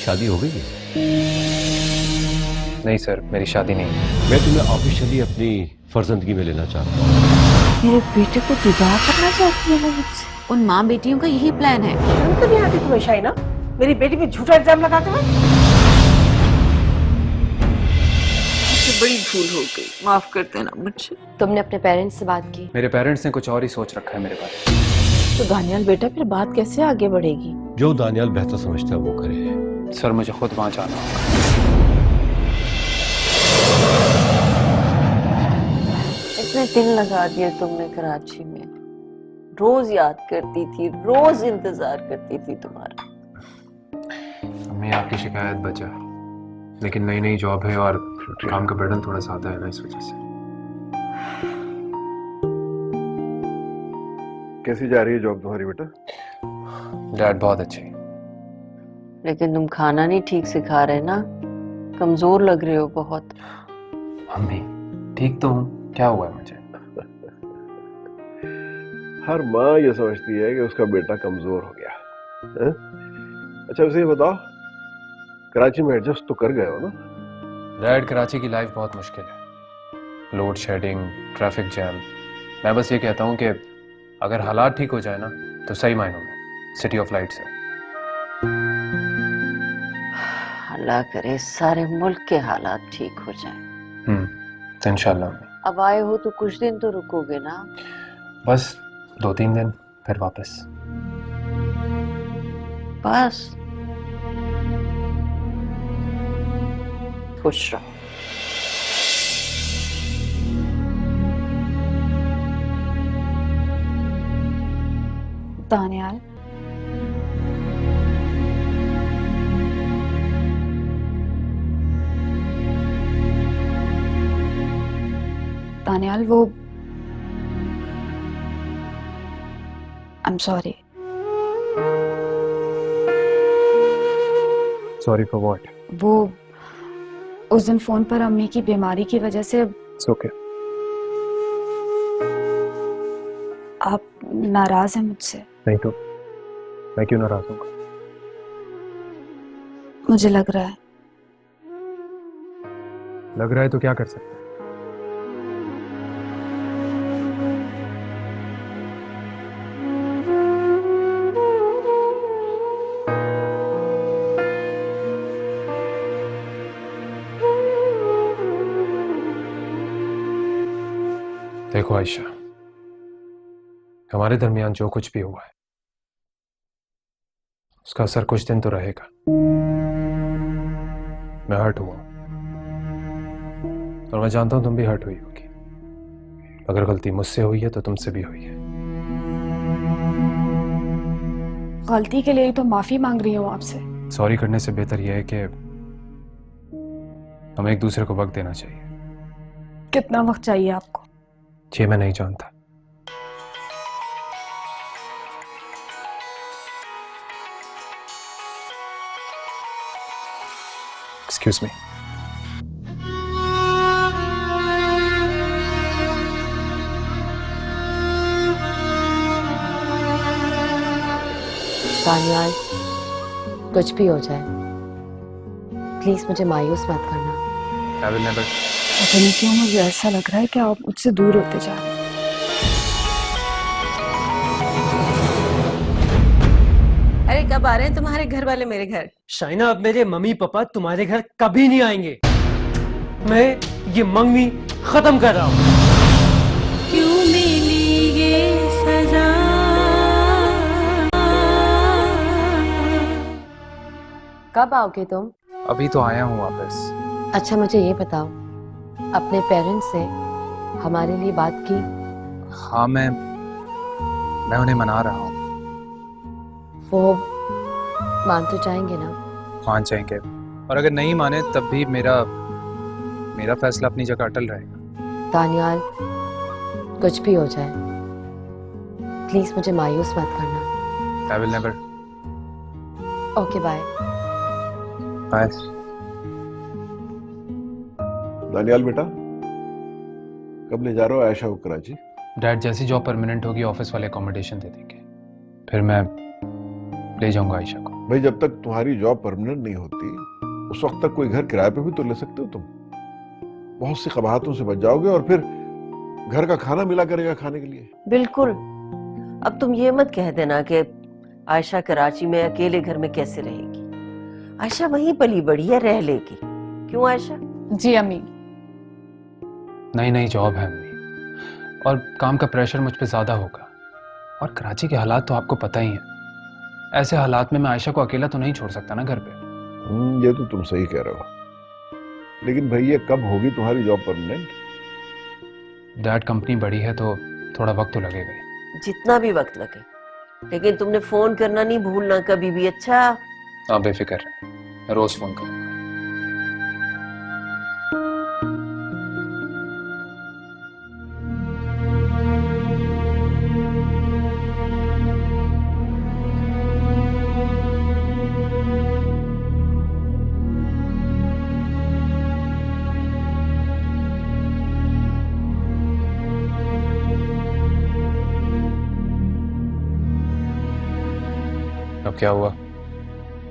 शादी हो गई है? नहीं सर, मेरी शादी नहीं है। मैं तुम्हें ऑफिशियली अपनी फर्जंदगी में लेना चाहता हूँ। मेरे बेटे को विवाह करना चाहती है वो मुझसे। उन माँ बेटियों का यही प्लान है। शर्म तो नहीं आती तुम्हें शाइना? मेरी बेटी पे झूठा इल्जाम लगाते हुए। मुझसे बड़ी भूल हो गई, माफ कर देना मुझे। तुमने अपने पेरेंट्स से बात की? मेरे पेरेंट्स ने कुछ और ही सोच रखा है मेरे बारे में। तो दानियाल बेटा फिर बात कैसे आगे बढ़ेगी? जो दानियाल बेहतर समझता है वो करे। सर मुझे खुद वहां जाना होगा। इतने दिन लगा दिए तुमने कराची में, रोज याद करती थी, रोज इंतजार करती थी तुम्हारा। अम्मी आपकी शिकायत बचा, लेकिन नई नई जॉब है और काम का बर्डन थोड़ा ज्यादा है ना, इस वजह से। कैसी जा रही है जॉब तुम्हारी बेटा? डैड बहुत अच्छे। लेकिन तुम खाना नहीं ठीक से खा रहे ना, कमजोर लग रहे हो बहुत। अम्मी ठीक तो हूँ, क्या हुआ है मुझे? हर माँ ये समझती है कि उसका बेटा कमजोर हो गया है? अच्छा वैसे ये बताओ, कराची में एडजस्ट तो कर गए हो ना? डैड कराची की लाइफ बहुत मुश्किल है, लोड शेडिंग, ट्रैफिक जैम। मैं बस ये कहता हूँ कि अगर हालात ठीक हो जाए ना तो सही मायनों में सिटी ऑफ लाइट्स है। अल्लाह करे सारे मुल्क के हालात ठीक हो जाए। तो इंशाल्लाह। अब आए हो तो कुछ दिन तो रुकोगे ना? बस 2-3 दिन, फिर वापस। बस खुश रहो। दानियाल, दानियाल, वो I am sorry. Sorry for what? वो उस दिन फोन पर अम्मी की बीमारी की वजह से इट्स ओके। आप नाराज हैं मुझसे? नहीं तो मैं क्यों नाराज हूँ? मुझे लग रहा है। लग रहा है तो क्या कर सकते हैं? देखो आयशा, हमारे दरमियान जो कुछ भी हुआ है उसका असर कुछ दिन तो रहेगा। मैं हर्ट हुआ और मैं जानता हूं तुम भी हर्ट हुई होगी। अगर गलती मुझसे हुई है तो तुमसे भी हुई है। गलती के लिए ही तो माफी मांग रही हूँ आपसे। सॉरी करने से बेहतर यह है कि हमें एक दूसरे को वक्त देना चाहिए। कितना वक्त चाहिए आपको? ये मैं नहीं जानता। Excuse me. दानियाल, कुछ भी हो जाए प्लीज मुझे मायूस मत करना। I will never। पता नहीं क्यों मुझे ऐसा लग रहा है कि आप मुझसे दूर होते जा रहे हैं। अरे कब आ रहे हैं तुम्हारे घर वाले मेरे घर? शाइना, अब मेरे मम्मी पापा तुम्हारे घर कभी नहीं आएंगे। मैं ये मंगनी खत्म कर रहा हूँ। क्यों मिली ये सजा? कब आओगे तुम? अभी तो आया हूँ वापस। अच्छा मुझे ये बताओ, अपने पेरेंट्स से हमारे लिए बात की? हाँ, मैं उन्हें मना रहा हूँ। वो मान तो जाएंगे ना? मान जाएंगे, और अगर नहीं माने तब भी मेरा फैसला अपनी जगह अटल रहेगा। दानियाल, कुछ भी हो जाए प्लीज मुझे मायूस मत करना। I will never। Okay bye. Bye. Daniyal बेटा, कब ले जा रहे हो आयशा को कराची? डैड, जैसी जॉब परमानेंट होगी ऑफिस वाले अकोमोडेशन दे देंगे, फिर मैं ले जाऊंगा आयशा को। भाई जब तक तुम्हारी जॉब परमानेंट नहीं होती उस वक्त तक कोई घर किराए पे भी तो ले सकते हो तुम। बहुत सी कबाहतों से बच जाओगे और फिर घर का खाना मिला करेगा खाने के लिए। बिल्कुल। अब तुम ये मत कह देना कि आयशा कराची में अकेले घर में कैसे रहेगी। आयशा वहीं पली बड़ी है, रह लेगी। क्यों आयशा? जी अम्मी। नई नई जॉब है अम्मी, और काम का प्रेशर मुझ पे ज़्यादा होगा, और कराची के हालात तो आपको पता ही हैं। ऐसे हालात में मैं आयशा को अकेला तो नहीं छोड़ सकता ना घर पे। ये तो तुम सही कह रहे हो, लेकिन भाई ये कब होगी तुम्हारी जॉब परमानेंट? डैड कंपनी बड़ी है तो थोड़ा वक्त तो लगेगा ही। जितना भी वक्त लगे, लेकिन तुमने फोन करना नहीं भूलना कभी भी। अच्छा? आप बेफिक्र रहें, मैं रोज फोन करूंगा। अब क्या हुआ?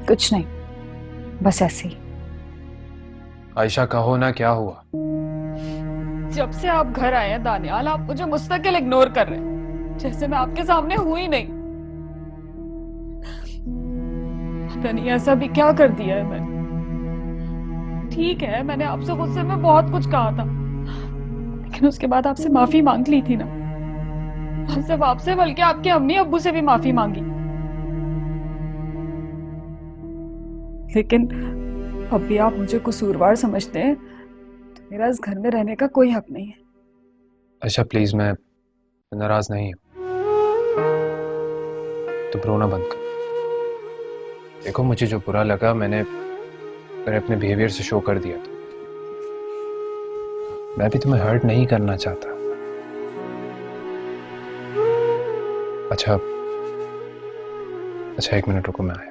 कुछ नहीं, बस ऐसे ही। आयशा कहो ना, क्या हुआ? जब से आप घर आए हैं दानियाल, आप मुझे मुस्तकिल इग्नोर कर रहे हैं, जैसे मैं आपके सामने हूं ही नहीं। पता नहीं ऐसा भी क्या कर दिया है मैंने। ठीक है, मैंने आपसे गुस्से में बहुत कुछ कहा था, लेकिन उसके बाद आपसे माफी मांग ली थी ना। और सिर्फ आपसे बल्कि आपके अम्मी अब्बू से भी माफी मांगी। लेकिन अब भी आप मुझे कसूरवार समझते हैं तो मेरा इस घर में रहने का कोई हक नहीं है। अच्छा प्लीज, मैं नाराज नहीं हूं, तो रोना बंद कर। देखो, मुझे जो बुरा लगा मैंने अपने बिहेवियर से शो कर दिया था। मैं भी तुम्हें हर्ट नहीं करना चाहता। अच्छा, एक मिनट रुको, मैं आया।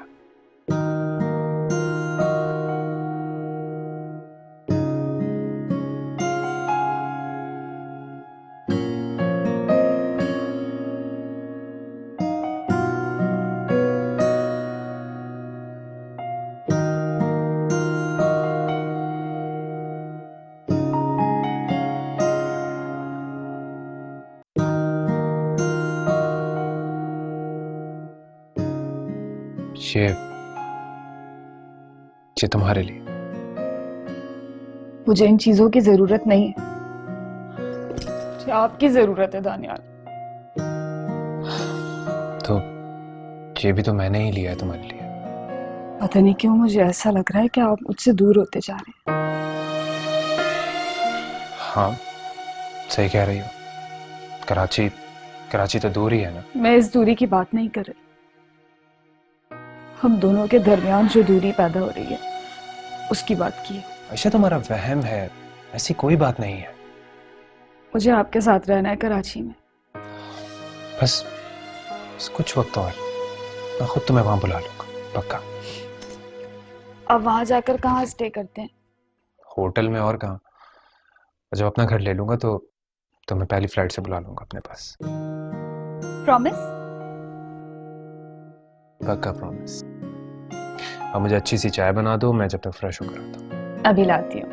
ये तुम्हारे लिए। मुझे इन चीजों की जरूरत नहीं है, मुझे आपकी जरूरत है दानियाल। तो ये भी तो मैंने ही लिया है तुम्हारे लिए। पता नहीं क्यों मुझे ऐसा लग रहा है कि आप मुझसे दूर होते जा रहे हैं। हाँ, सही कह रही हो। कराची तो दूर ही है ना। मैं इस दूरी की बात नहीं कर रही, हम दोनों के दरमियान जो दूरी पैदा हो रही है उसकी बात की है। आयशा, तुम्हारा वहम है, ऐसी कोई बात नहीं है। मुझे आपके साथ रहना है कराची में। बस कुछ वक्त और, मैं खुद तुम्हें वहां बुला लूंगा, पक्का। अब वहां जाकर कहाँ स्टे करते हैं? होटल में, और कहाँ। जब अपना घर ले लूंगा तो मैं पहली फ्लाइट से बुला लूंगा अपने पास। प्रॉमिस? पक्का प्रॉमिस। अब मुझे अच्छी सी चाय बना दो, मैं जब तक फ्रेश होकर आता हूँ। अभी लाती हूँ।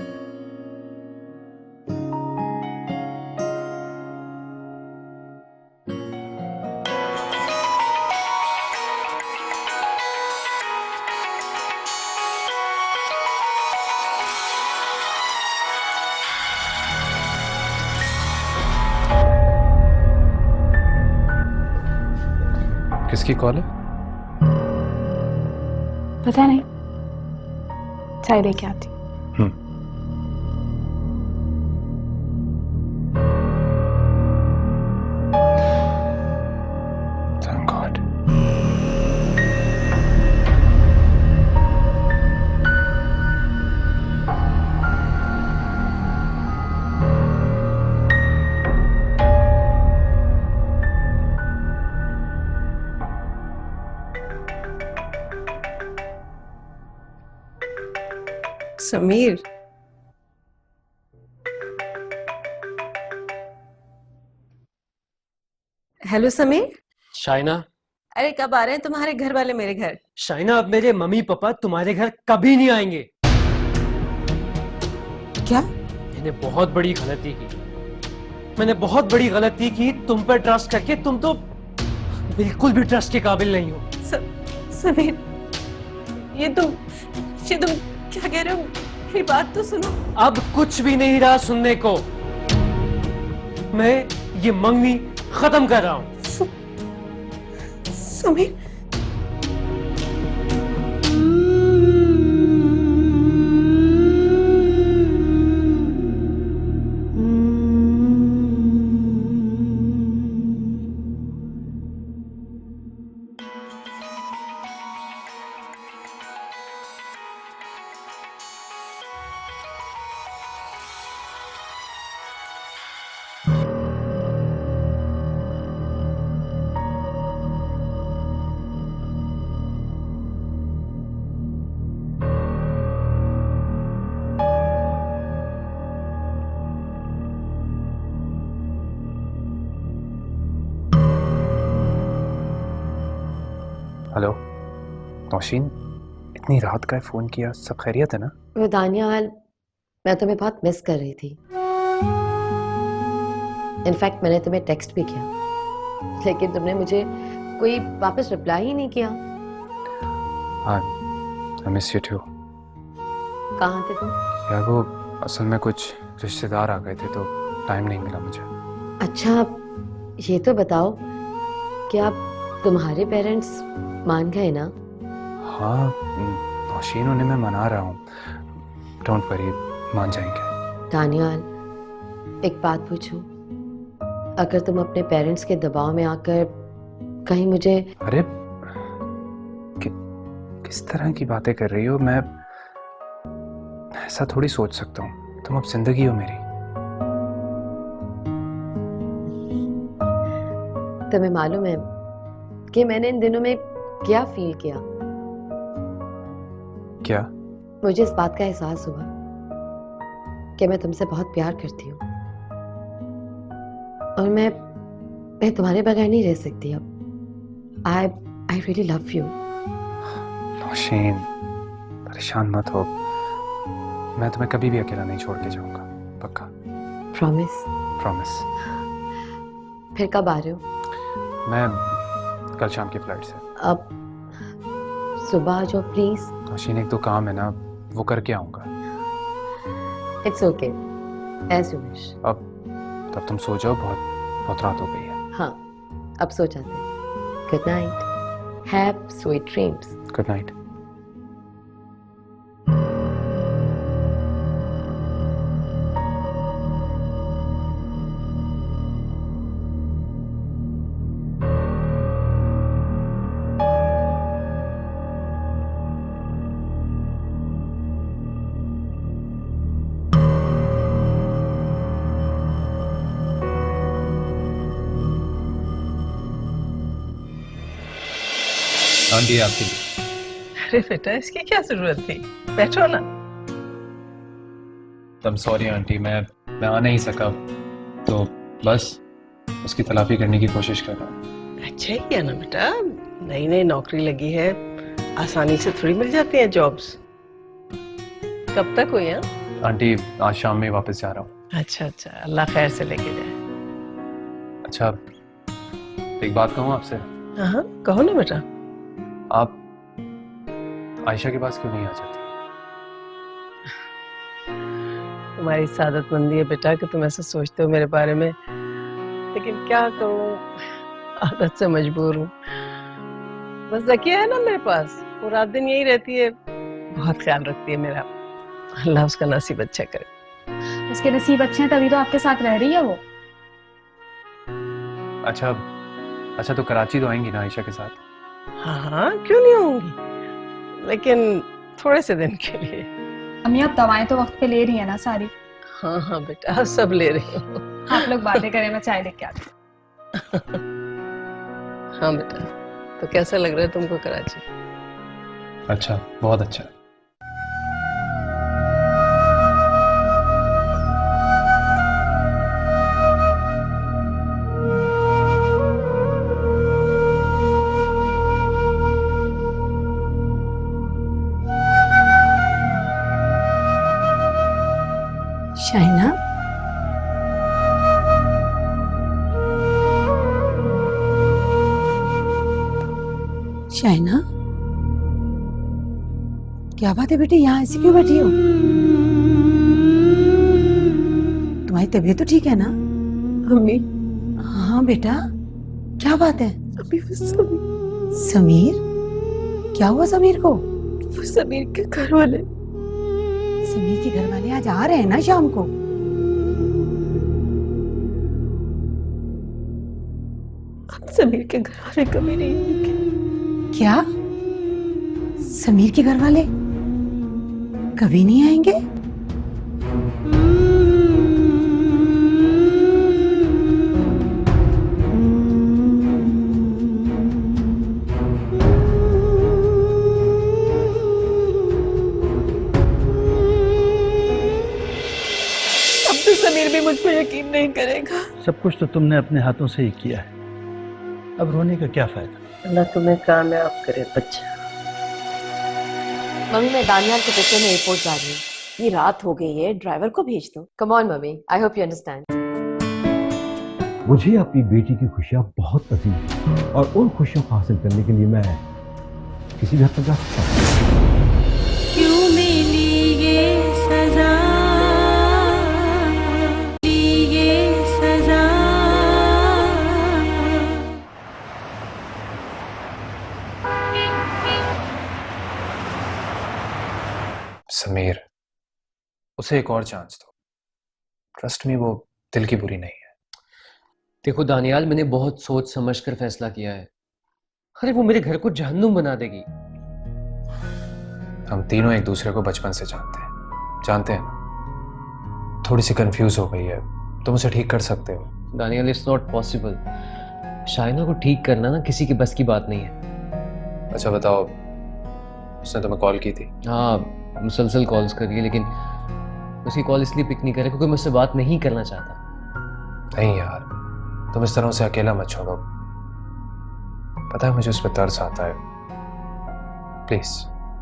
किसकी कॉल है? पता नहीं, चाय लेके आती। Thank God. Sameer, hello Sameer. Shaina, अरे कब आ रहे हैं तुम्हारे घर वाले मेरे घर? शाइना, अब मेरे मम्मी पापा तुम्हारे घर कभी नहीं आएंगे। क्या? मैंने बहुत बड़ी गलती की। मैंने बहुत बड़ी गलती की तुम पर ट्रस्ट करके। तुम तो बिल्कुल भी ट्रस्ट के काबिल नहीं हो। समीर, ये तुम क्या कह रहे हो? मेरी बात तो सुनो। अब कुछ भी नहीं रहा सुनने को। मैं ये मंगनी खत्म कर रहा हूं। समीर, हेलो नौशीन, इतनी रात का फोन किया, सब खैरियत है ना? वो दानियाल, मैं तुम्हें बहुत मिस कर रही थी। इनफैक्ट मैंने तुम्हें टेक्स्ट भी किया, लेकिन तुमने मुझे कोई वापस रिप्लाई ही नहीं किया। हाँ, आई मिस यू टू। कहाँ थे तुम? यार वो असल में कुछ रिश्तेदार आ गए थे तो टाइम नहीं मिला मुझे। अच्छा, ये तो बताओ कि आप तुम्हारे पेरेंट्स मान गए ना? हाँ नौशीन, उन्हें मैं मना रहा हूँ। डोंट वरी, मान जाएंगे। दानियाल, एक बात पूछूं? अगर तुम अपने पेरेंट्स के दबाव में आकर कहीं मुझे... अरे किस तरह की बातें कर रही हो? मैं ऐसा थोड़ी सोच सकता हूँ। तुम अब जिंदगी हो मेरी। तुम्हें मालूम है कि मैंने इन दिनों में क्या फील किया? क्या? मुझे इस बात का एहसास हुआ कि मैं तुमसे बहुत प्यार करती हूँ और मैं तुम्हारे बगैर नहीं रह सकती अब। I really love you. Nausheen, परेशान मत हो। मैं तुम्हें कभी भी अकेला नहीं छोड़ के जाऊंगा, पक्का। प्रॉमिस? प्रॉमिस। फिर कब आ रहे हो? मैं कल शाम की फ्लाइट से। अब सुबह आ जाओ प्लीज। नौशीन, एक दो काम है ना, वो करके आऊंगा। It's okay, as you wish. अब तब तुम सो जाओ, बहुत रात हो गई है। हाँ, अब सो जाते हैं। Good night, have sweet dreams. Good night. Aunty आपके लिए। अरे बेटा, इसकी क्या जरूरत थी? बैठो ना। I'm सॉरी आंटी, मैं आ नहीं सका, तो बस उसकी तलाफी करने की कोशिश कर रहा हूँ। अच्छा ही किया ना बेटा, नई नई नौकरी लगी है, आसानी से थोड़ी मिल जाती हैं जॉब्स। कब तक हुई है? आंटी आज शाम में वापस जा रहा हूँ। अच्छा अच्छा, अल्लाह खैर से लेके जाए। अच्छा, एक बात कहूँ आपसे? हाँ कहो ना बेटा। आप आयशा के पास क्यों नहीं आ जाती? तुम्हारी सादतमंदी है बेटा कि तुम ऐसा सोचते हो मेरे बारे में, लेकिन क्या करूं, आदत से मजबूर हूँ। बस जकिया है ना मेरे पास, वो रात दिन यही रहती है, बहुत ख्याल रखती है मेरा। अल्लाह उसका नसीब अच्छा करे। उसके नसीब अच्छे हैं तभी तो आपके साथ रह रही है वो। अच्छा तो कराची तो आएंगी ना आयशा के साथ? हाँ क्यों नहीं होंगी, लेकिन थोड़े से दिन के लिए। अम्मी आप दवाएं तो वक्त पे ले रही है ना सारी? हाँ हाँ बेटा, सब ले रही हूँ। आप लोग बातें करें, मैं चाय लेके आती हूँ। हाँ बेटा, तो कैसा लग रहा है तुमको कराची? अच्छा, बहुत अच्छा। शाइना, क्या बात है बेटे, यहाँ ऐसी क्यों बैठी हो? तुम्हारी तबीयत तो ठीक है ना? मम्मी, हाँ बेटा, क्या बात है? समीर, समीर? क्या हुआ समीर को? वो समीर के घर वाले। समीर के घर वाले आज आ रहे हैं ना शाम को? अब समीर के घर वाले कभी नहीं आएंगे। क्या? समीर के घर वाले कभी नहीं आएंगे? अब तो समीर भी मुझ पर यकीन नहीं करेगा। सब कुछ तो तुमने अपने हाथों से ही किया है, अब रोने का क्या फायदा। अल्लाह तुम्हें कामयाब करे बच्चा। मम्मी, मैं दानियाल के पिक्चर में एयरपोर्ट जा रही हूँ। ये रात हो गई है, ड्राइवर को भेज दो। Come on mummy, I hope you understand. मुझे अपनी बेटी की खुशियां बहुत पसंद हैं और उन खुशियों को हासिल करने के लिए मैं किसी भी हद तक जा सकता हूं। क्यों मिली ये सजा, ये सजा। समीर, उसे एक और चांस दो। ट्रस्ट मी, वो दिल की बुरी नहीं है। देखो दानियाल, मैंने बहुत सोच समझ कर फैसला किया है। अरे वो मेरे घर को जहन्नुम बना देगी। हम तीनों एक दूसरे को बचपन से जानते हैं ना। थोड़ी सी कंफ्यूज हो गई है, तुम उसे ठीक कर सकते हो। Daniyal, it's not possible. Shaina को ठीक करना ना किसी के बस की बात नहीं है। अच्छा बताओ, उसने तुम्हें कॉल की थी? हाँ, मुसलसल कॉल्स करिए, लेकिन उसकी कॉल इसलिए पिक नहीं करे क्योंकि मैं उससे बात नहीं करना चाहता। नहीं यार, तुम इस तरह उसे अकेला मत छोड़ो। पता है मुझे उस पर तरस आता है। प्लीज,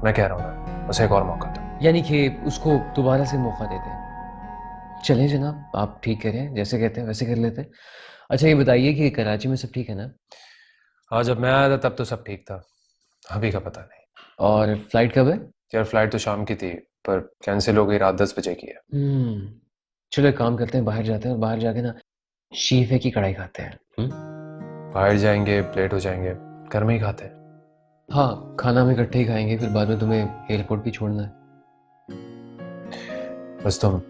मैं कह रहा हूँ ना, उसे एक और मौका दो। यानी कि उसको दोबारा से मौका देते हैं। चलिए जनाब, आप ठीक करें, जैसे कहते हैं वैसे कर लेते हैं। अच्छा ये बताइए कि कराची में सब ठीक है ना? हाँ, जब मैं आया था तब तो सब ठीक था, अभी का पता नहीं। और फ्लाइट कब है? यार फ्लाइट तो शाम की थी, पर कैंसिल हो गई, रात 10 बजे की है। चलो एक काम करते हैं, बाहर जाते हैं और बाहर जाके ना शीफे की कढ़ाई खाते हैं। बाहर जाएंगे, प्लेट हो जाएंगे, घर में ही खाते हैं। हाँ, खाना हम इकट्ठे ही खाएंगे, फिर बाद में तुम्हें एयरपोर्ट भी छोड़ना है। बस तुम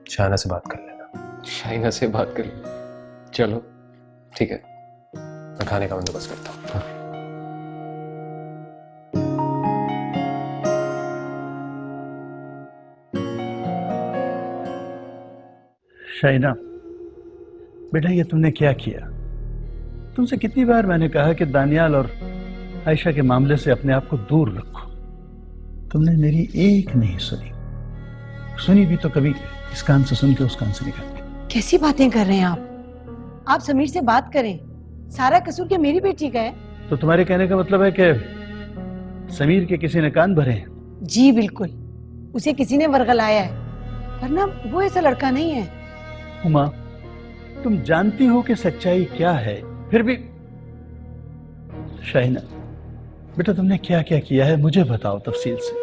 शाइना से बात कर लेना। शाइना से बात कर लो। चलो ठीक है, मैं खाने का बंदोबस्त करता हूँ। शाइना बेटा, ये तुमने क्या किया? तुमसे कितनी बार मैंने कहा कि दानियाल और आयशा के मामले से अपने आप को दूर रखो। तुमने मेरी एक नहीं सुनी भी तो कभी इस कान से सुन के उस कान से निकाल दी। कैसी बातें कर रहे हैं आप? आप समीर से बात करें, सारा कसूर क्या मेरी बेटी का है? तो तुम्हारे कहने का मतलब है कि समीर के किसी ने कान भरे हैं? जी बिल्कुल, उसे किसी ने वर्गलाया है, वरना वो ऐसा लड़का नहीं है। उमा, तुम जानती हो कि सच्चाई क्या है, फिर भी। शाइना बेटा, तुमने क्या क्या किया है मुझे बताओ तफसील से।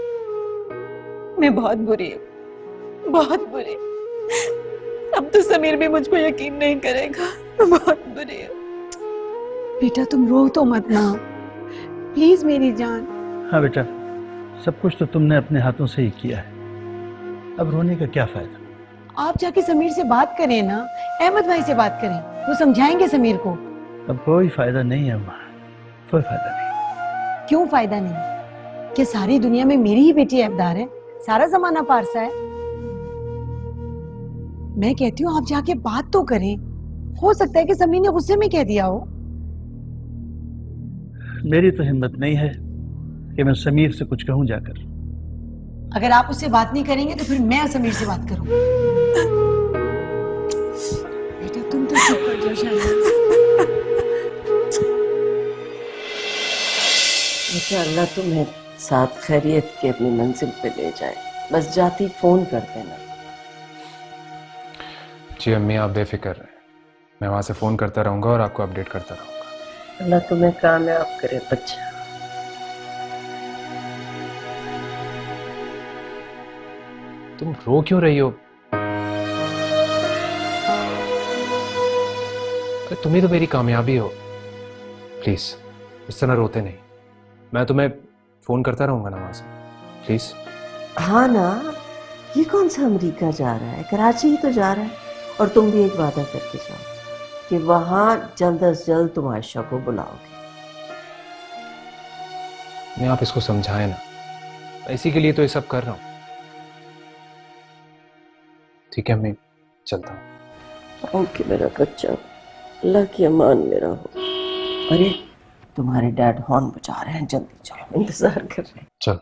मैं बहुत बुरी हूँ, बहुत बुरी। अब तो समीर भी मुझ पर यकीन नहीं करेगा। मैं बहुत बुरी हूँ। बेटा तुम रो तो मत ना, प्लीज मेरी जान। हाँ बेटा, सब कुछ तो तुमने अपने हाथों से ही किया है, अब रोने का क्या फायदा। आप जाके समीर से बात करें ना, अहमद भाई से बात करें, वो समझाएंगे समीर को। अब कोई फायदा नहीं है अम्मा, कोई फायदा नहीं। क्यों फायदा नहीं? क्या सारी दुनिया में मेरी ही बेटी ऐबदार है? सारा जमाना पारसा है? मैं कहती हूँ आप जाके बात तो करें, हो सकता है कि समीर ने गुस्से में कह दिया हो। मेरी तो हिम्मत नहीं है कि मैं समीर से कुछ कहूं जाकर। अगर आप उससे बात नहीं करेंगे तो फिर मैं समीर से बात करूं। बेटा तुम तो चुप कर जाओ शायद। बेटा अल्लाह तुम्हें साथ खैरियत के अपनी मंजिल पे ले जाए, बस जाती फोन कर देना। जी अम्मी, आप बेफिक्र रहें, मैं वहाँ से फ़ोन करता रहूँगा और आपको अपडेट करता रहूँगा। अल्लाह तुम्हें कामयाब करे बच्चा। तुम रो क्यों रही हो? अरे तुम ही तो मेरी कामयाबी हो। प्लीज इस तरह रोते नहीं। मैं तुम्हें फोन करता रहूंगा नवाज, प्लीज। हाँ ना, ये कौन सा अमेरिका जा रहा है, कराची ही तो जा रहा है। और तुम भी एक वादा करके जाओ कि वहां जल्द अज जल्द तुम आयशा को बुलाओगे। नहीं, आप इसको समझाए ना, इसी के लिए तो ये सब कर रहा हूं। ठीक है, मैं चलता हूँ। ओके मेरा बच्चा, अल्लाह की अमान मेरा हो। अरे तुम्हारे डैड हॉर्न बजा रहे हैं, जल्दी जाओ, इंतजार कर रहे हैं। चल।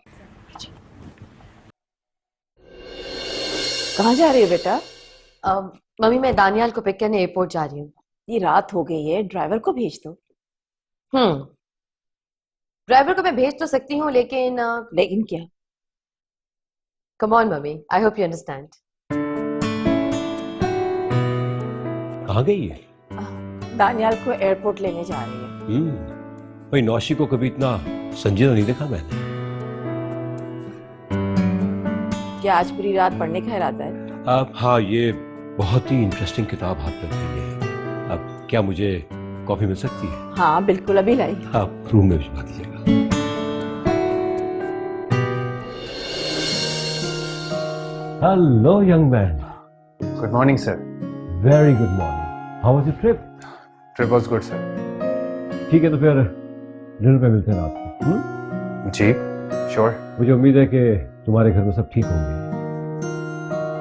कहाँ जा रही हो बेटा? मम्मी मैं दानियाल को पिक करने एयरपोर्ट जा रही हूँ। ये रात हो गई है, ड्राइवर को भेज दो। ड्राइवर को मैं भेज तो सकती हूँ, लेकिन लेकिन क्या? Come on mummy, I hope you understand. कहाँ गई है? दानियाल को एयरपोर्ट लेने जा रही है। भाई नौशी को कभी इतना संजीदा नहीं देखा मैंने। क्या आज पूरी रात पढ़ने का इरादा है? अब हाँ, ये बहुत ही इंटरेस्टिंग किताब हाथ में रखी है। अब क्या मुझे कॉफी मिल सकती है? हाँ बिल्कुल, अभी लाई। आप रूम में भिजवा दीजिएगा। Hello young man. Good morning sir. Very good morning. How was your trip? Trip was good sir. ठीक है, तो फिर डिनर पे मिलते हैं रात को। जी श्योर। मुझे उम्मीद है कि तुम्हारे घर में सब ठीक होंगे।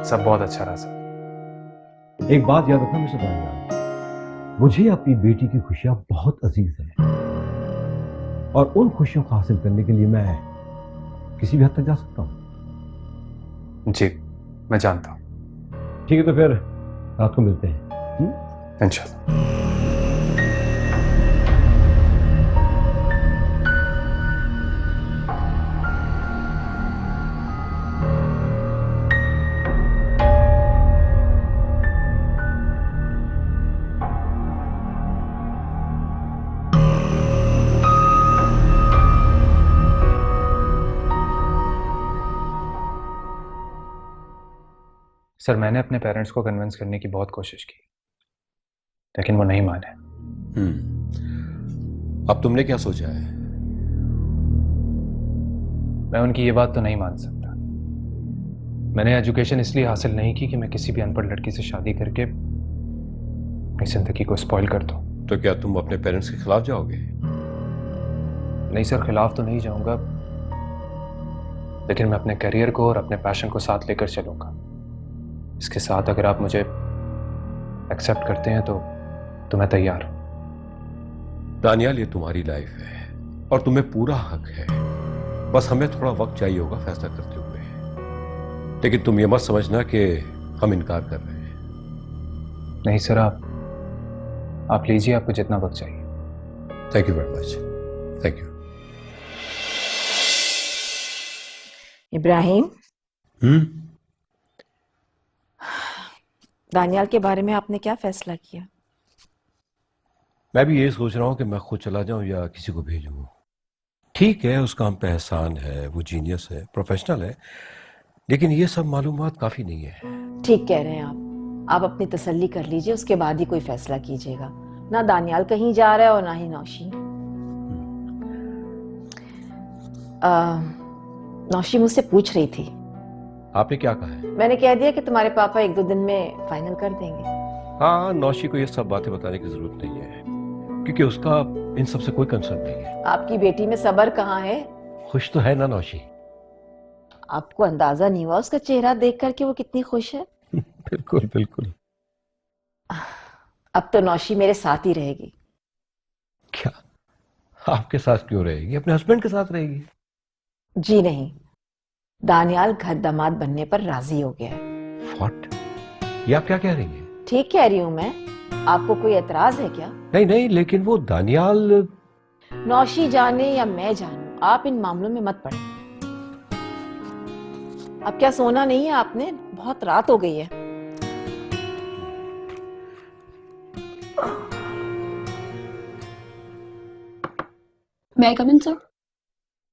सब बहुत अच्छा रहा सर। एक बात याद रखना मिस्टर दानियाल, मुझे अपनी बेटी की खुशियां बहुत अजीज हैं और उन खुशियों को हासिल करने के लिए मैं किसी भी हद तक जा सकता हूं। जी मैं जानता हूं। ठीक है, तो फिर रात को मिलते हैं। इंशाल्लाह। सर मैंने अपने पेरेंट्स को कन्विंस करने की बहुत कोशिश की, लेकिन वो नहीं माने। अब तुमने क्या सोचा है? मैं उनकी ये बात तो नहीं मान सकता। मैंने एजुकेशन इसलिए हासिल नहीं की कि मैं किसी भी अनपढ़ लड़की से शादी करके अपनी जिंदगी को स्पॉइल कर दूं। तो क्या तुम अपने पेरेंट्स के खिलाफ जाओगे? नहीं सर, खिलाफ तो नहीं जाऊंगा, लेकिन मैं अपने करियर को और अपने पैशन को साथ लेकर चलूंगा। इसके साथ अगर आप मुझे एक्सेप्ट करते हैं तो मैं तैयार हूं। दानियाल, ये तुम्हारी लाइफ है और तुम्हें पूरा हक है। बस हमें थोड़ा वक्त चाहिए होगा फैसला करते हुए, लेकिन तुम ये मत समझना कि हम इनकार कर रहे हैं। नहीं सर, आप लीजिए, आपको जितना वक्त चाहिए। Thank you very much. Thank you. Ibrahim, Daniyal के बारे में आपने क्या फैसला किया? मैं भी ये सोच रहा हूं कि मैं खुद चला जाऊं या किसी को भेजूं। ठीक है, उसका हम पे एहसान है, वो जीनियस है, प्रोफेशनल है, लेकिन ये सब मालूमात काफी नहीं है। ठीक कह रहे हैं आप अपनी तसल्ली कर लीजिए, उसके बाद ही कोई फैसला कीजिएगा। ना दानियाल कहीं जा रहा है और ना ही नौशी। नौशी मुझसे पूछ रही थी। आपने क्या कहा है? मैंने कह दिया कि तुम्हारे पापा 1-2 दिन में फाइनल कर देंगे। हाँ, नौशी को ये सब बातें बताने की जरूरत नहीं है, क्योंकि उसका इन सब से कोई कंसर्न नहीं है। आपकी बेटी में सब्र कहाँ है? खुश तो है ना नौशी? आपको अंदाजा नहीं हुआ उसका चेहरा देख कर कि वो कितनी खुश है? बिल्कुल बिल्कुल। अब तो नौशी मेरे साथ ही रहेगी। क्या? आपके साथ क्यों रहेगी? अपने हस्बैंड के साथ रहेगी। जी नहीं, दानियाल घर दामाद बनने पर राजी हो गया है। व्हाट? ये आप क्या कह रही हैं? ठीक कह रही हूं मैं। आपको कोई एतराज है क्या? नहीं नहीं, लेकिन वो दानियाल। नौशी जाने या मैं जानूं, आप इन मामलों में मत पड़े। अब क्या सोना नहीं है आपने? बहुत रात हो गई है। May I come in, sir?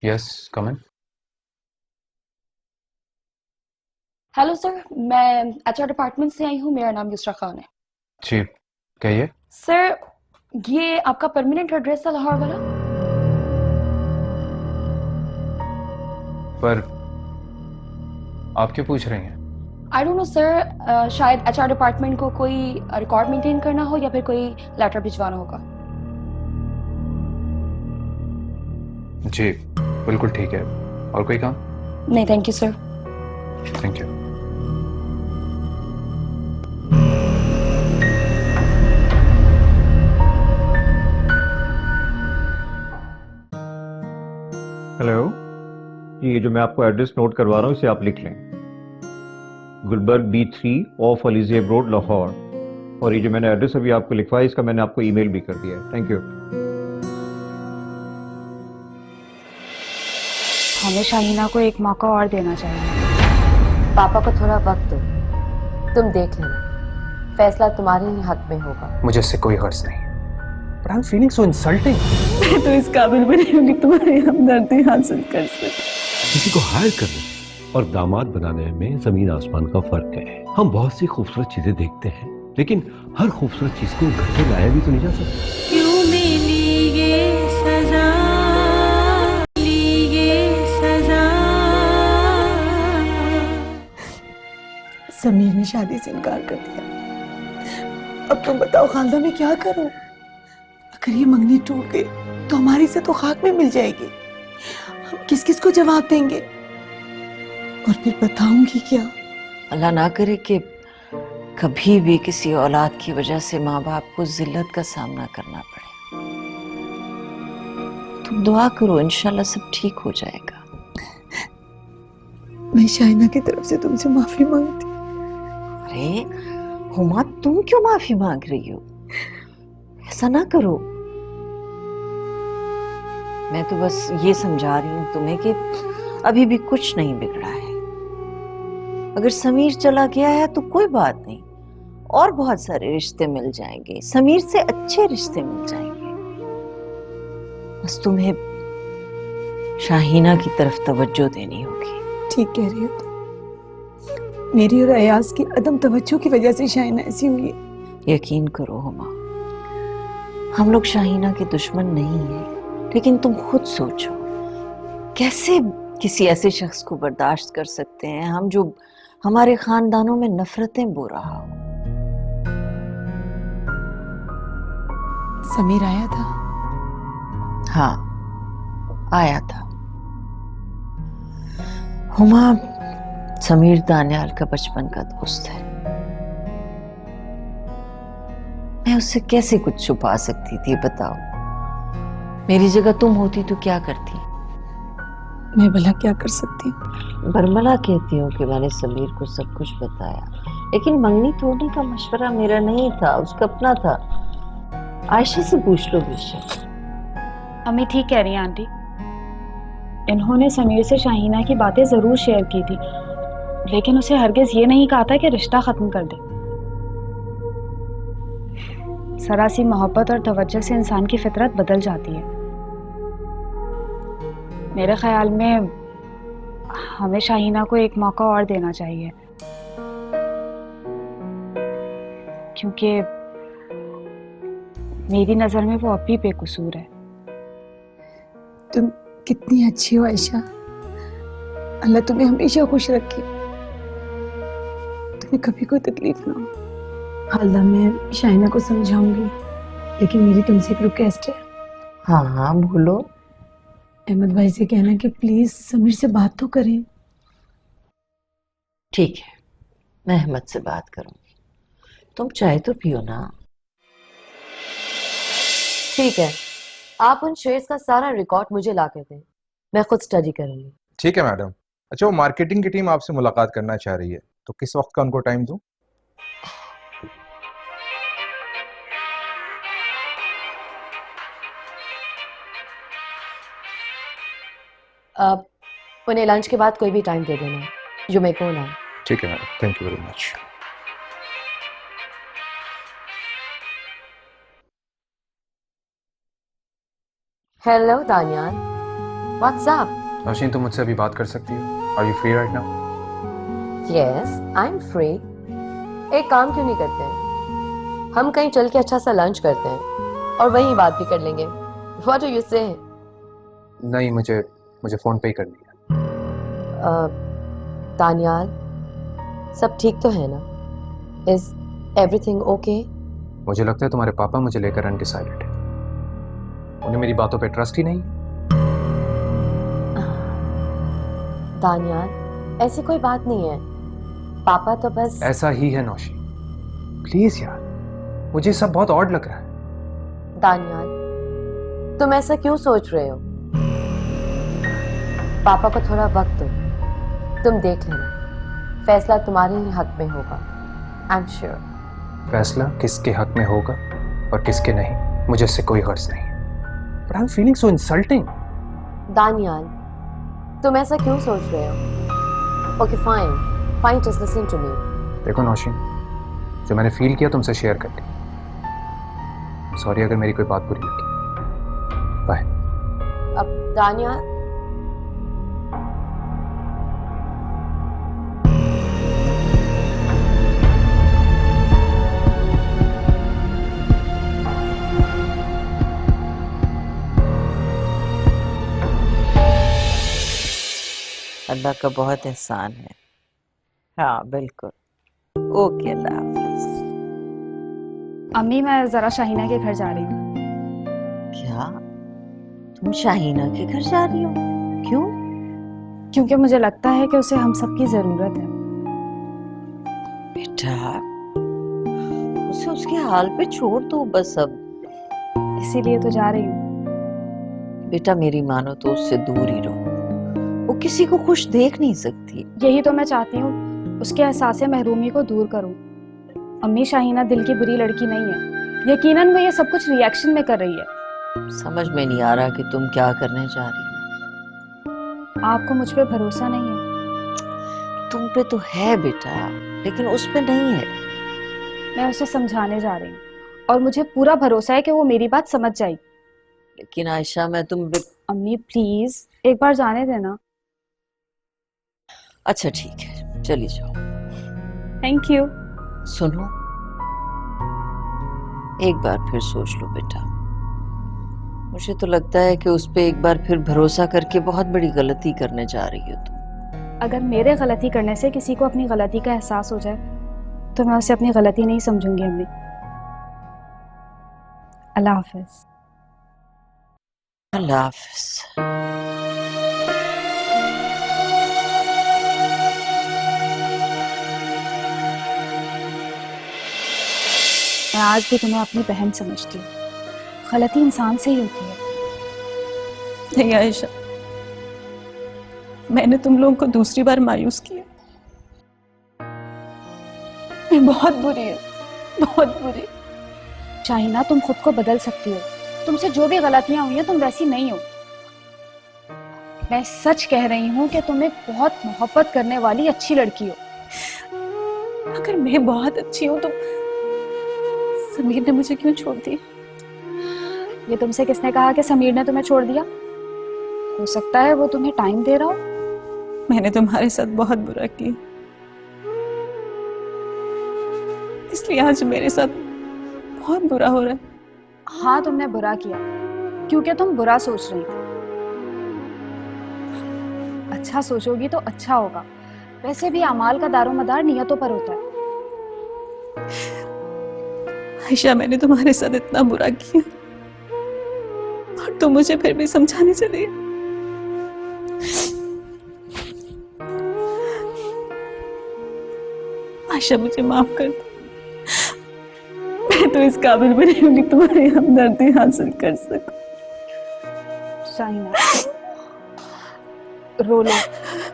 Yes come in. Hello sir, मैं एचआर डिपार्टमेंट से आई हूँ। मेरा नाम युसरा खान है। जी कहिए। सर, ये आपका परमानेंट एड्रेस है लाहौर वाला? पर आप क्यों पूछ रही हैं? आई डोंट नो सर, शायद एचआर डिपार्टमेंट को कोई रिकॉर्ड मेंटेन करना हो या फिर कोई लेटर भिजवाना होगा। जी बिल्कुल ठीक है। और कोई काम? नहीं, thank you sir. Thank you. Hello, ये जो मैं आपको एड्रेस नोट करवा रहा हूँ इसे आप लिख लें। Gulberg B3 off Alizeb road Lahore. और ये जो मैंने एड्रेस अभी आपको लिखवाया इसका मैंने आपको ईमेल भी कर दिया है। Thank you. हमें शाहीना को एक मौका और देना चाहिए। पापा को थोड़ा वक्त दो, तुम देख लेना, फैसला तुम्हारे ही हक में होगा। मुझे इससे कोई गर्ज नहीं, but I'm feeling so insulting। मैं तो इस काबिल भी नहीं हूँ कि तुम्हारी हमदर्दी हासिल कर सके। किसी को हायर करने और दामाद बनाने में जमीन आसमान का फर्क है। हम बहुत सी खूबसूरत चीजें देखते हैं, लेकिन हर खूबसूरत चीज को घर से लाया भी तो नहीं जा सकता। क्यों मिली ये सजा, समीर ने शादी से इनकार कर दिया। अब तुम बताओ खालदा, मैं क्या करूं? अगर ये मंगनी टूट गई तो हमारी से तो खाक में मिल जाएगी। हम किस किस को जवाब देंगे? और फिर बताऊंगी क्या? अल्लाह ना करे कि कभी भी किसी औलाद की वजह से माँ बाप को जिल्लत का सामना करना पड़े। तुम दुआ करो, इंशाल्लाह सब ठीक हो जाएगा। मैं शाइना की तरफ से तुमसे माफी मांगती। अरे हुमा, तुम क्यों माफी मांग रही हो? ऐसा ना करो। मैं तो बस ये समझा रही हूँ तुम्हें कि अभी भी कुछ नहीं बिगड़ा है। अगर समीर चला गया है तो कोई बात नहीं, और बहुत सारे रिश्ते मिल जाएंगे, समीर से अच्छे रिश्ते मिल जाएंगे। बस तुम्हें शाहीना की तरफ तवज्जो देनी होगी। ठीक कह रही हो तुम। मेरी और अयाज की अदम तवज्जो की वजह से शाइना ऐसी हुई है। यकीन करो हुमा, हम लोग शाहीना के दुश्मन नहीं हैं, लेकिन तुम खुद सोचो कैसे किसी ऐसे शख्स को बर्दाश्त कर सकते हैं हम जो हमारे खानदानों में नफरतें बो रहा हो। समीर आया था? हाँ, आया था। हुमा, समीर दानियाल का बचपन का दोस्त है। मैं उससे कैसे कुछ छुपा सकती थी बताओ? मेरी जगह तुम होती तो क्या करती? मैं भला क्या कर सकती हूँ? बरमला कहती हूँ कि मैंने समीर को सब कुछ बताया, लेकिन मंगनी तोड़ने का मशवरा मेरा नहीं था, उसका अपना था। आयशा से पूछ लो बेशक। अम्मी ठीक कह रही हैं आंटी। इन्होंने समीर से शाहीना की बातें जरूर शेयर की थी, लेकिन उसे हरगिज ये नहीं कहा था कि रिश्ता खत्म कर दे। जरा सी मोहब्बत और तवज्जो से इंसान की फितरत बदल जाती है। मेरे ख्याल में हमें शाहीना को एक मौका और देना चाहिए, क्योंकि मेरी नजर में वो अब भी बेकसूर है। तुम कितनी अच्छी हो आयशा। अल्लाह तुम्हें हमेशा खुश रखे, तुम्हें कभी कोई तकलीफ ना हो। खालदा, मैं शाइना को समझाऊंगी, लेकिन मेरी तुमसे एक रिक्वेस्ट है। हाँ हाँ बोलो। अहमद भाई से कहना कि प्लीज समीर से बात तो करें। ठीक है, मैं अहमद से बात करूंगी। तुम चाय तो पियो ना। ठीक है, आप उन शेयर्स का सारा रिकॉर्ड मुझे ला कर दें, मैं खुद स्टडी करूंगी। ठीक है मैडम। अच्छा, वो मार्केटिंग की टीम आपसे मुलाकात करना चाह रही है, तो किस वक्त का उनको टाइम दूं? उन्हें लंच के बाद कोई भी टाइम दे देना जो मेरे को ना। ठीक है madam, thank you very much. Hello Daniyal, what's up? Nausheen, तुम मुझसे अभी बात कर सकती हो? Are you free right now? Yes I am free. एक काम क्यों नहीं करते हैं, हम कहीं चल के अच्छा सा लंच करते हैं और वहीं बात भी कर लेंगे। व्हाट डू यू से? नहीं, मुझे फोन पे ही करनी है। दानियाल, सब ठीक तो है ना? Is everything okay? मुझे लगता है तुम्हारे पापा मुझे लेकर अनडिसाइडेड है। उन्हें मेरी बातों पे ट्रस्ट ही नहीं। दानियाल, ऐसी कोई बात नहीं है, पापा तो बस। ऐसा ही है नौशी, प्लीज यार, मुझे सब बहुत ऑड लग रहा है। दानियाल, तुम ऐसा क्यों सोच रहे हो? पापा को थोड़ा वक्त दो, तुम देख लेना, फैसला तुम्हारे ही हक में होगा। I am sure. फैसला किसके हक में होगा और किसके नहीं, मुझे इससे कोई गर्ज नहीं। But I am feeling so insulting. Daniyal, तुम ऐसा क्यों सोच रहे हो? Okay fine, just listen to me. देखो नौशीन, जो मैंने फील किया तुमसे शेयर कर लिया। सॉरी अगर मेरी कोई बात बुरी लगी। बाय। अब दानियाल, अल्लाह का बहुत एहसान है। हाँ बिल्कुल, ओके, अल्लाह हाफिज। अम्मी, मैं जरा शाहीना के घर जा रही हूँ। क्या तुम शाहीना के घर जा रही हो? क्यों? क्योंकि मुझे लगता है कि उसे हम सबकी जरूरत है। बेटा, उसे उसके हाल पे छोड़ दो बस अब। इसीलिए तो जा रही हूँ। बेटा मेरी मानो तो उससे दूर ही रहो, वो किसी को खुश देख नहीं सकती। यही तो मैं चाहती हूँ, उसके एहसास महरूमी को दूर करूँ। अम्मी, शाहीना दिल की बुरी लड़की नहीं है, यकीनन वो ये सब कुछ रिएक्शन में कर रही है। समझ में नहीं आ रहा कि तुम क्या करने जा रही हो। आपको मुझ पे भरोसा नहीं है? तुम पे तो है बेटा, लेकिन उस पे नहीं है। मैं उसे समझाने जा रही हूँ और मुझे पूरा भरोसा है कि वो मेरी बात समझ जाएगी। लेकिन आयशा, मैं अम्मी प्लीज एक बार जाने देना। अच्छा ठीक है, चली जाओ। Thank you. सुनो, एक बार फिर सोच लो बेटा। मुझे तो लगता है कि उस पे एक बार फिर भरोसा करके बहुत बड़ी गलती करने जा रही हो तुम। अगर मेरे गलती करने से किसी को अपनी गलती का एहसास हो जाए तो मैं उसे अपनी गलती नहीं समझूंगी अम्मी। अल्लाह हाफिज। अल्लाह हाफिज। मैं आज भी तुम्हें अपनी बहन समझती हूँ। गलती इंसान से ही होती है। नहीं आयशा, मैंने तुम लोगों को दूसरी बार मायूस किया। मैं बहुत बुरी हूँ, बहुत बुरी। शाहीना, तुम खुद को बदल सकती हो। तुमसे जो भी गलतियां हुई हैं, तुम वैसी नहीं हो। मैं सच कह रही हूँ कि तुम एक बहुत मोहब्बत करने वाली अच्छी लड़की हो। अगर मैं बहुत अच्छी हूँ तो समीर ने मुझे क्यों छोड़ दी? ये तुमसे किसने कहा कि समीर ने तुम्हें छोड़ दिया? हो सकता है वो तुम्हें टाइम दे रहा हो। मैंने तुम्हारे साथ बहुत बुरा किया, इसलिए आज मेरे साथ बहुत बुरा हो रहा है। हाँ, तुमने बुरा किया क्योंकि तुम बुरा सोच रही थी। अच्छा सोचोगी तो अच्छा होगा। वैसे भी अमाल का दारोमदार नियतों पर होता है। आयशा, मैंने तुम्हारे साथ इतना बुरा किया और तुम मुझे फिर भी समझाने चली। आयशा, मुझे माफ कर दो। मैं तो इस काबिल भी नहीं हूँ कि तुम्हारी हमदर्दी हासिल कर सकूं। शाहीना, रो लो,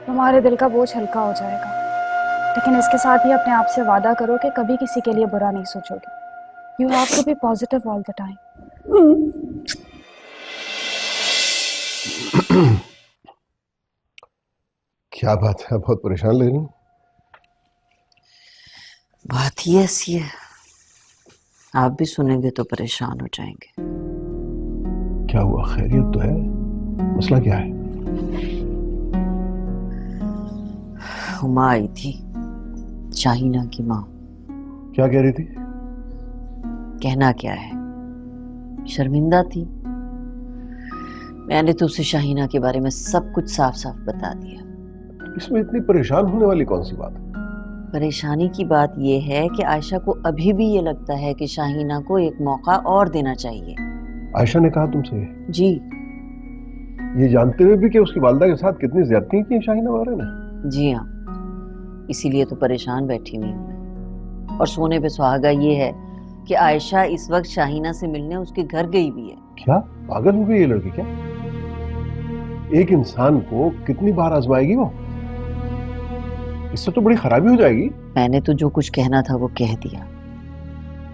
तुम्हारे दिल का बोझ हल्का हो जाएगा। लेकिन इसके साथ ही अपने आप से वादा करो कि कभी किसी के लिए बुरा नहीं सोचोगे। You have to be positive all the time. क्या बात है, बहुत परेशान लग रही हूँ। बात ही ऐसी है, आप भी सुनेंगे तो परेशान हो जाएंगे। क्या हुआ, खैरियत तो है? मसला क्या है? हुमा आई थी, शाहीना की माँ। क्या कह रही थी? कहना क्या है, शर्मिंदा थी। मैंने तो उसे शाहीना के बारे में सब कुछ साफ साफ बता दिया। इसमें इतनी परेशान होने वाली कौन सी बात है? परेशानी की बात यह है कि आयशा को अभी भी ये लगता है कि शाहीना को एक मौका और देना चाहिए। आयशा ने कहा तुमसे? जी। ये जानते हुए भी कि उसकी वालदा के साथ कितनी ज्यादती की शाहीना वाले ने? जी हाँ, इसीलिए तो परेशान बैठी हुई हूँ मैं। और सोने पे सुहागा ये है कि आयशा इस वक्त शाहीना से मिलने उसके घर गई भी है। क्या पागल हो गई ये लड़की? क्या एक इंसान को कितनी बार आजमाएगी वो? इससे तो बड़ी खराबी हो जाएगी। मैंने तो जो कुछ कहना था वो कह दिया।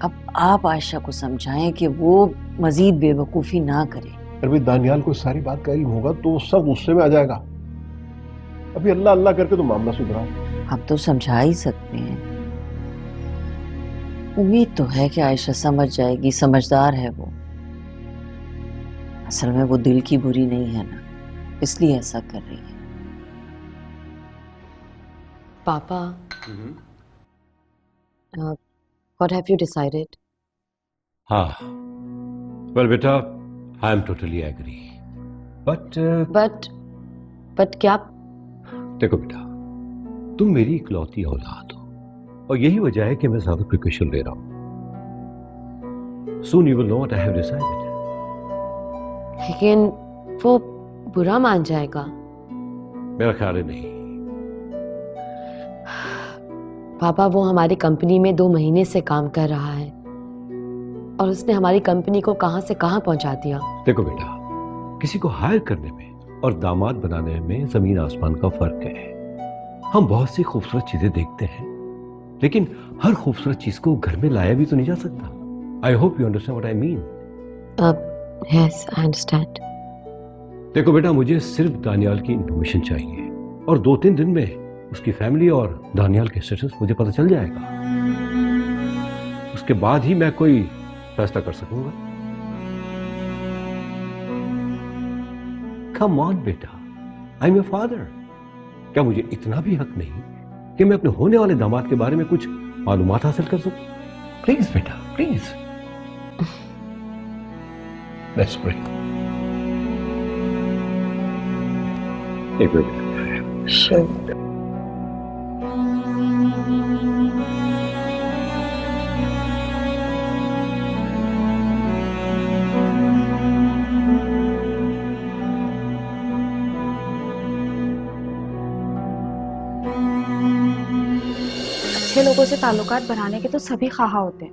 अब आप आयशा को समझाएं कि वो मजीद बेवकूफी ना करे। अभी दानियाल को सारी बात का इल्म होगा तो वो सब गुस्से में आ जाएगा। अभी अल्लाह अल्लाह करके तो मामला सुधराओ। हम तो समझा ही सकते हैं। उम्मीद तो है कि आयशा समझ जाएगी, समझदार है वो। असल में वो दिल की बुरी नहीं है ना, इसलिए ऐसा कर रही है। पापा, what have you decided? हाँ, well बेटा, I am totally agree. But क्या? देखो बेटा, तुम मेरी इकलौती औलाद हो और यही वजह है कि मैं ज्यादा प्रिकॉशन ले रहा हूं। Soon you will know what I have decided. लेकिन वो बुरा मान जाएगा। मेरा ख्याल है नहीं। पापा, वो हमारी कंपनी में 2 महीने से काम कर रहा है और उसने हमारी कंपनी को कहां से कहां पहुंचा दिया। देखो बेटा, किसी को हायर करने में और दामाद बनाने में जमीन आसमान का फर्क है। हम बहुत सी खूबसूरत चीजें देखते हैं, लेकिन हर खूबसूरत चीज को घर में लाया भी तो नहीं जा सकता। I hope you understand what I mean. Yes, I understand. देखो बेटा, मुझे सिर्फ दानियाल की इंफॉर्मेशन चाहिए और 2-3 दिन में उसकी फैमिली और दानियाल के स्टेटस मुझे पता चल जाएगा। उसके बाद ही मैं कोई फैसला कर सकूंगा। कम ऑन बेटा, आई एम योर फादर। क्या मुझे इतना भी हक नहीं कि मैं अपने होने वाले दामाद के बारे में कुछ मालूमात हासिल कर सकूं? प्लीज बेटा, प्लीज। Let's pray. एक मिनट। अच्छे लोगों से ताल्लुकात बनाने के तो सभी ख्वाहा होते हैं,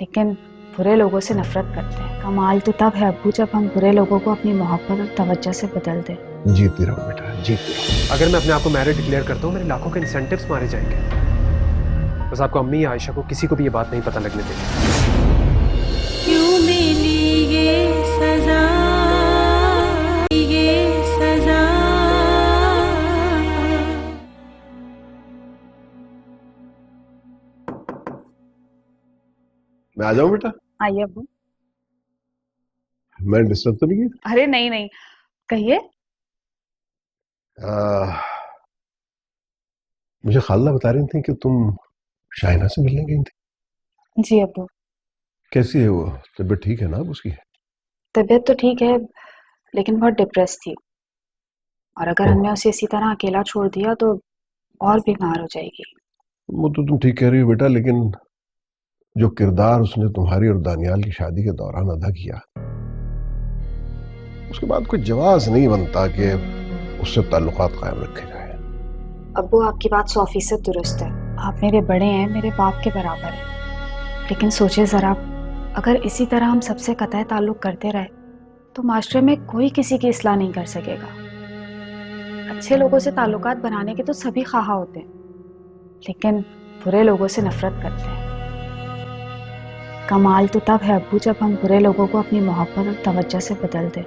लेकिन बुरे लोगों से नफरत करते हैं। कमाल तो तब है अब्बू जब हम बुरे लोगों को अपनी मोहब्बत और तवज्जो से बदल दें। जीती रहो बेटा, जीती रहो। अगर मैं अपने आप को मैरिड डिक्लेयर करता हूँ, मेरे लाखों के इंसेंटिव्स मारे जाएंगे। बस आपको अम्मी या आयशा को किसी को भी ये बात नहीं पता लगने देगी। क्यों मिली ये सजा, ये सजा। मैं आ जाऊं बेटा? आइए अब्बू। मैं डिस्टर्ब तो नहीं किया? अरे नहीं नहीं, कहिए। मुझे खाला बता रही थी कि तुम शाहिना से मिलने गई थी। जी अब्बू। कैसी है वो? तबीयत ठीक है ना अब उसकी? तबीयत तो ठीक है, लेकिन बहुत डिप्रेस थी, और अगर हमने उसे इसी तरह अकेला छोड़ दिया तो और बीमार हो जाएगी। वो तो तुम ठीक कह रही हो बेटा, लेकिन जो किरदार उसने तुम्हारी और दानियाल की शादी के दौरान अदा किया, उसके बाद कोई जवाब नहीं बनता कि उससे ताल्लुकात कायम रखे जाए। अब्बू, आपकी बात 100% दुरुस्त है। आप मेरे बड़े हैं, मेरे बाप के बराबर हैं, लेकिन सोचे जरा, अगर इसी तरह हम सबसे कतई ताल्लुक करते रहे तो माशरे में कोई किसी की इस्लाह नहीं कर सकेगा। अच्छे लोगों से ताल्लुकात बनाने के तो सभी ख्वाहा होते हैं, लेकिन बुरे लोगों से नफरत करते हैं। कमाल तो तब है अब्बू जब हम बुरे लोगों को अपनी मोहब्बत और तवज्जो से बदल दें,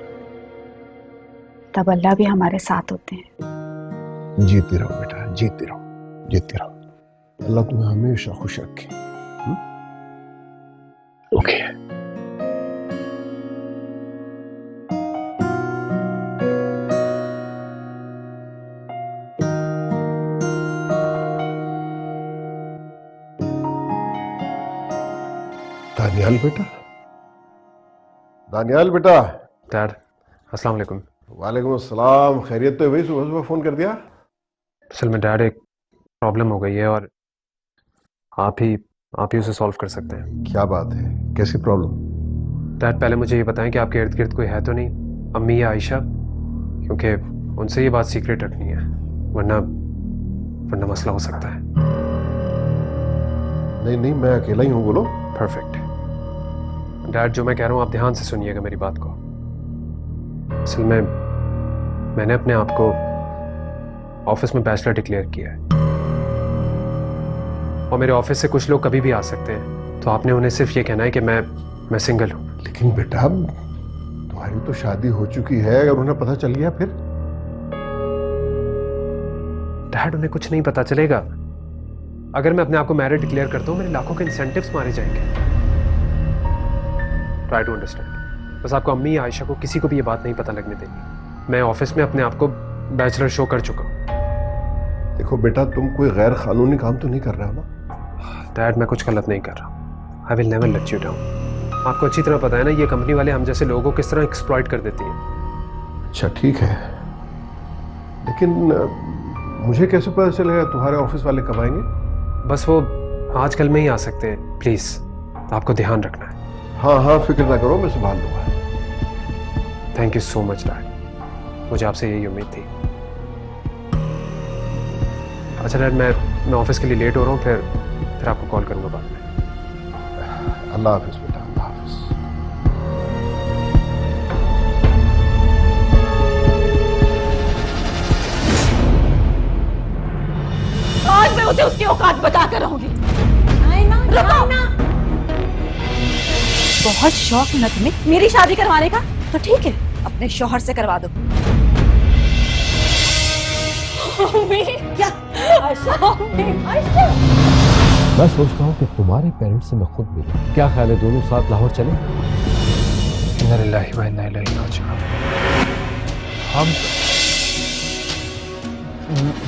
तब अल्लाह भी हमारे साथ होते हैं। जीती रहो बेटा, जीती रहो, जीती रहो। अल्लाह तुम्हें हमेशा खुश रखे। ओके। दानियाल बेटा, दानियाल बेटा। डैड, अस्सलाम वालेकुम। वालेकुम अस्सलाम। खैरियत तो है भाई, सुबह सुबह फोन कर दिया। असल में डैड एक प्रॉब्लम हो गई है और आप ही उसे सॉल्व कर सकते हैं। क्या बात है, कैसी प्रॉब्लम? डैड पहले मुझे ये बताएं कि आपके इर्द गिर्द कोई है तो नहीं, अम्मी या आयशा, क्योंकि उनसे ये बात सीक्रेट रखनी है, वरना मसला हो सकता है। नहीं नहीं, मैं अकेला ही हूँ, बोलो। परफेक्ट। डैड जो मैं कह रहा हूँ आप ध्यान से सुनिएगा मेरी बात को। असल में मैंने अपने आप को ऑफिस में बैचलर डिक्लेयर किया है और मेरे ऑफिस से कुछ लोग कभी भी आ सकते हैं, तो आपने उन्हें सिर्फ ये कहना है कि मैं सिंगल हूँ। लेकिन बेटा, तुम्हारी तो शादी हो चुकी है, अगर उन्हें पता चल गया फिर? डैड उन्हें कुछ नहीं पता चलेगा। अगर मैं अपने आप को मैरिड डिक्लेयर करता हूँ मेरे लाखों के इंसेंटिव्स मारे जाएंगे। Try to understand. बस आपको अम्मी या आयशा को किसी को भी ये बात नहीं पता लगने देनी। मैं ऑफिस में अपने आप को बैचलर शो कर चुका हूँ। देखो बेटा, तुम कोई गैर कानूनी काम तो नहीं कर रहे हो ना? डैड मैं कुछ गलत नहीं कर रहा। I will never let you down. आपको अच्छी तरह पता है ना ये कंपनी वाले हम जैसे लोगों को किस तरह एक्सप्लॉइट कर देती हैं। अच्छा ठीक है, लेकिन मुझे कैसे पता चलेगा तुम्हारे ऑफिस वाले कब आएंगे? बस वो आजकल में ही आ सकते हैं, प्लीज तो आपको ध्यान रखना है। हाँ हाँ, फिक्र ना करो, मैं संभाल लूंगा। Thank you so much dad, मुझे आपसे यही उम्मीद थी। अच्छा डैड, मैं ऑफिस के लिए लेट हो रहा हूँ, फिर आपको कॉल करूँगा बाद में। अल्लाह हाफिज बेटा, अल्लाह हाफिज। आज मैं उसे उसकी औकात बता कर रहूंगी। बहुत शौक है ना तुम्हें मेरी शादी करवाने का, तो ठीक है अपने शौहर से करवा दो। क्या? मैं सोचता हूँ कि तुम्हारे पेरेंट्स से मैं खुद मिलूं। क्या ख्याल है, दोनों साथ लाहौर चलें? इन्ना लिल्लाहि व इन्ना इलैहि राजिऊन।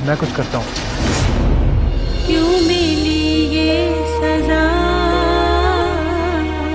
मैं कुछ करता हूँ। क्यों मिली ये सजा